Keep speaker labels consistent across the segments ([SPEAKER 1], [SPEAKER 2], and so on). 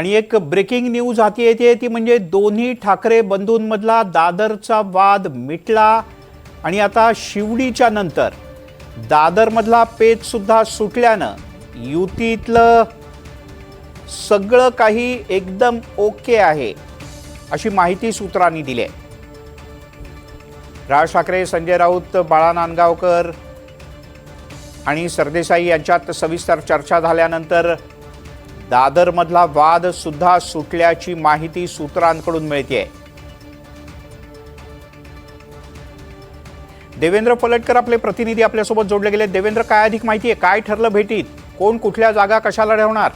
[SPEAKER 1] आणि एक breaking news हाती येते ती म्हणजे दोन्ही ठाकरे बंधूंमधला दादरचा वाद मिटला आणि आता शिवडीच्या नंतर दादरमधला पेच सुद्धा सुटल्यानं युतीतलं सगळं काही एकदम ओके आहे अशी माहिती सूत्रांनी दिली आहे। राज ठाकरे, संजय राऊत, बाळा नांदगावकर आणि सरदेसाई यांच्यात सविस्तर चर्चा झाल्यानंतर दादरमधला वाद सुद्धा सुटल्याची माहिती सूत्रांकडून मिळते। देवेंद्र पलटकर आपले प्रतिनिधी आपल्यासोबत जोडले गेले। देवेंद्र, काय अधिक माहिती आहे? काय ठरलं भेटीत? कोण कुठल्या जागा कशाला ठेवणार?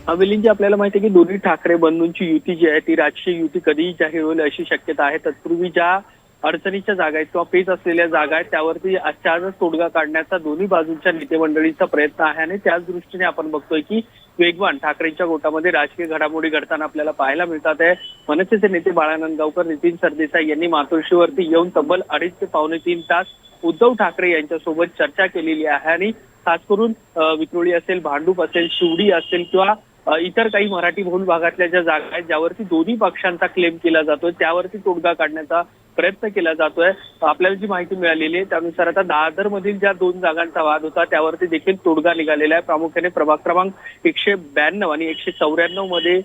[SPEAKER 2] मिलिंदजी, आपल्याला माहिती आहे की दोन्ही ठाकरे बंधूंची युती जी आहे ती राजकीय युती कधीही जाहीर होईल अशी शक्यता आहे। तत्पूर्वी ज्या अडचणीच्या जागा आहेत किंवा पेच असलेल्या जागा आहेत त्यावरती आजच तोडगा काढण्याचा दोन्ही बाजूंच्या नेते मंडळीचा प्रयत्न आहे आणि त्याच दृष्टीने आपण बघतोय की वेगवान ठाकरेंच्या गोटामध्ये राजकीय घडामोडी घडताना आपल्याला पाहायला मिळतात आहे। मनसेचे नेते बाळा नांदगावकर, नितीन सरदेसाई यांनी मातोश्रीवरती येऊन तब्बल 2.5 ते पावणे 3 तास उद्धव ठाकरे यांच्यासोबत चर्चा केलेली आहे आणि खास करून विक्रोळी असेल, भांडूप असेल, शिवडी असेल किंवा इतर काही मराठी बहुल भागातल्या ज्या जागा आहेत ज्यावरती दोन्ही पक्षांचा क्लेम केला जातोय त्यावरती तोडगा काढण्याचा प्रयत्न केला जातोय। आपल्याला जी माहिती मिळालेली आहे त्यानुसार आता दादर मधील ज्या 2 जागांचा वाद होता त्यावरती देखील तोडगा निघालेला आहे। प्रामुख्याने प्रभाग क्रमांक 192 आणि 194 मध्ये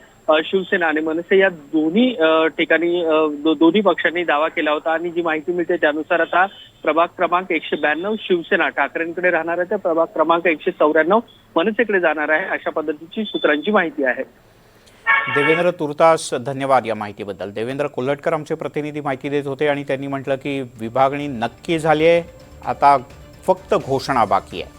[SPEAKER 2] शिवसेना आणि मनसे या दोन्ही ठिकाणी दोन्ही पक्षांनी दावा केला होता आणि जी माहिती मिळते त्यानुसार आता प्रभाग क्रमांक 192 शिवसेना ठाकरेंकडे राहणार आहे तर प्रभाग क्रमांक 194 मनसेकडे जाणार आहे अशा पद्धतीची सूत्रांची माहिती आहे।
[SPEAKER 1] देवेंद्र, तुर्तास धन्यवाद या माहितीबद्दल। देवेंद्र कोल्हटकर आमचे प्रतिनिधी माहिती देत होते आणि त्यांनी म्हटलं की विभागणी नक्की झाली आहे, आता फक्त घोषणा बाकी आहे।